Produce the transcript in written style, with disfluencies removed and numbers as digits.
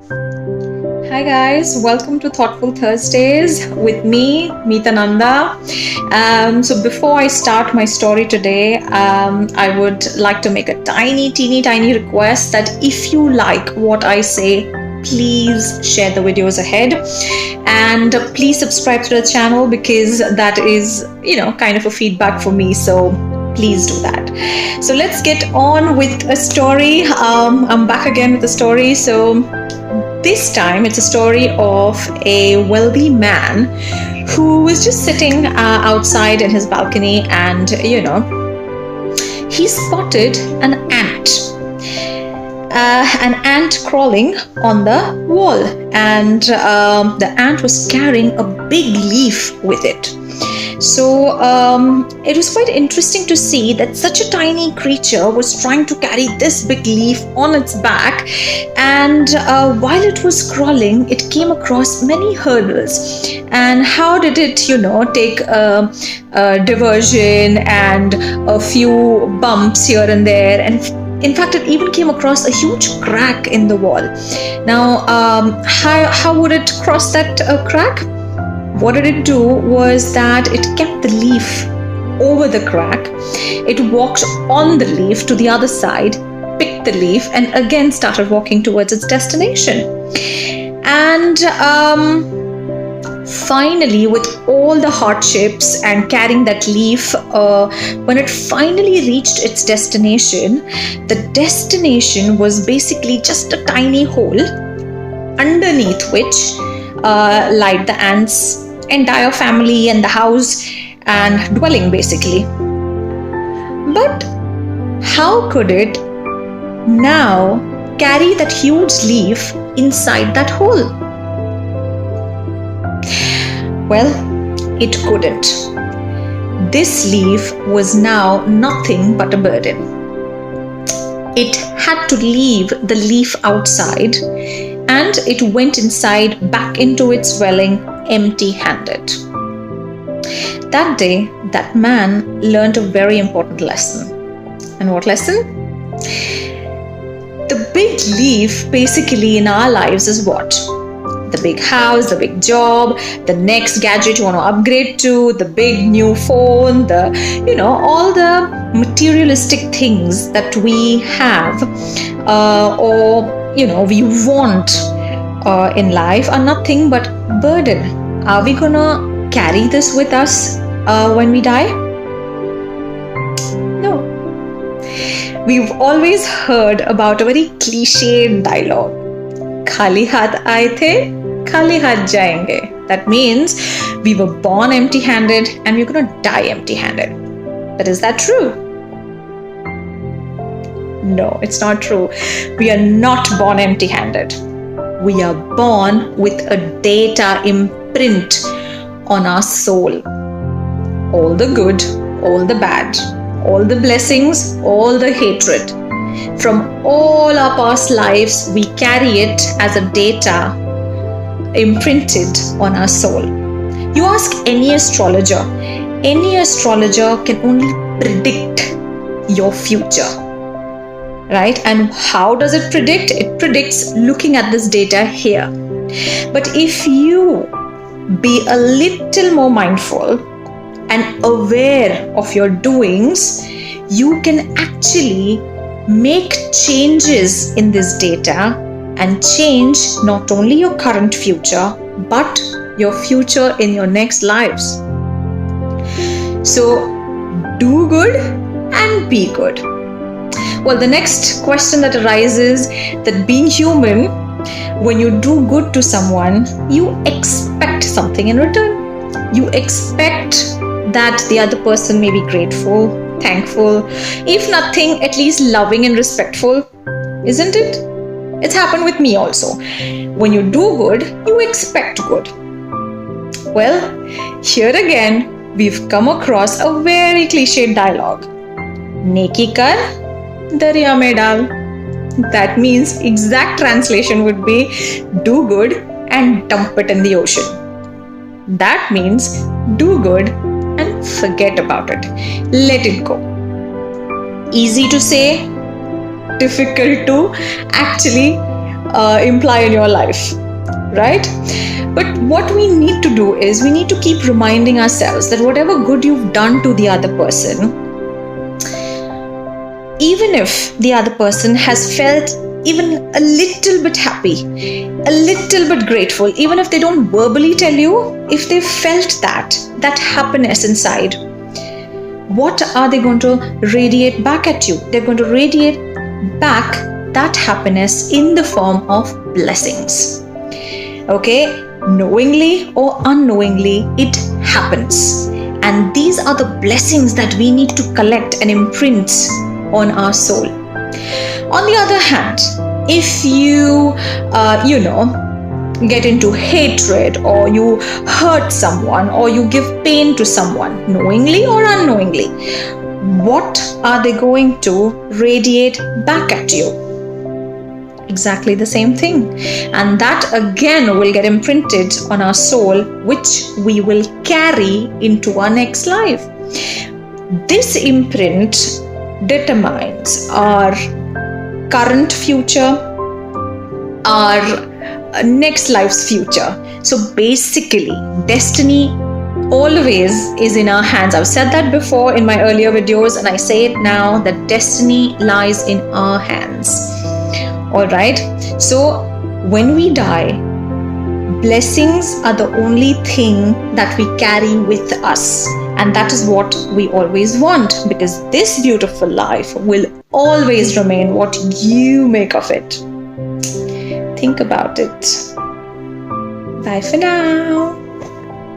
Hi guys, welcome to Thoughtful Thursdays with me, Meeta Nanda. So before I start my story today, I would like to make a teeny tiny request that if you like what I say, please share the videos ahead and please subscribe to the channel because that is, kind of a feedback for me. So please do that. So let's get on with a story. I'm back again with a story. So this time it's a story of a wealthy man who was just sitting outside in his balcony and, he spotted an ant crawling on the wall, and the ant was carrying a big leaf with it. So it was quite interesting to see that such a tiny creature was trying to carry this big leaf on its back, and while it was crawling, it came across many hurdles. And how did it, take a diversion and a few bumps here and there, and in fact, it even came across a huge crack in the wall. Now, how would it cross that crack? What did it do was that it kept the leaf over the crack. It walked on the leaf to the other side, picked the leaf, and again started walking towards its destination. And finally, with all the hardships and carrying that leaf, when it finally reached its destination, the destination was basically just a tiny hole underneath which lied the ant's entire family and the house and dwelling basically. But how could it now carry that huge leaf inside that hole? Well, it couldn't. This leaf was now nothing but a burden. It had to leave the leaf outside, and it went inside back into its dwelling empty-handed. That day, that man learned a very important lesson. And what lesson? The big leaf basically in our lives is what? The big house, the big job, the next gadget you want to upgrade to, the big new phone, all the materialistic things that we have or we want in life are nothing but burden. Are we gonna carry this with us when we die? No. We've always heard about a very cliched dialogue. Khali haath aaye the, khali haath jayenge. That means we were born empty-handed and we're gonna die empty-handed. But is that true? No, it's not true. We are not born empty-handed. We are born with a data imprint on our soul. All the good, all the bad, all the blessings, all the hatred. From all our past lives, we carry it as a data imprinted on our soul. You ask any astrologer can only predict your future. Right? And how does it predict? It predicts looking at this data here. But if you be a little more mindful and aware of your doings, you can actually make changes in this data and change not only your current future, but your future in your next lives. So do good and be good. Well, the next question that arises that being human, when you do good to someone, you expect something in return. You expect that the other person may be grateful, thankful, if nothing, at least loving and respectful, isn't it? It's happened with me also. When you do good, you expect good. Well, here again, we've come across a very cliched dialogue. Neki kar, darya mein dal. That means exact translation would be do good and dump it in the ocean. That means do good and forget about it. Let it go. Easy to say, difficult to actually imply in your life, right? But what we need to do is we need to keep reminding ourselves that whatever good you've done to the other person, even if the other person has felt even a little bit happy, a little bit grateful, even if they don't verbally tell you, if they felt that happiness inside, what are they going to radiate back at you? They're going to radiate back that happiness in the form of blessings. Okay? Knowingly or unknowingly, it happens. And these are the blessings that we need to collect and imprint on our soul. On the other hand, if you get into hatred, or you hurt someone, or you give pain to someone, knowingly or unknowingly, what are they going to radiate back at you? Exactly the same thing. And that again will get imprinted on our soul, which we will carry into our next life. This imprint determines our current future, our next life's future. So basically, destiny always is in our hands. I've said that before in my earlier videos, and I say it now, that destiny lies in our hands. All right. So when we die, blessings are the only thing that we carry with us. And that is what we always want, because this beautiful life will always remain what you make of it. Think about it. Bye for now.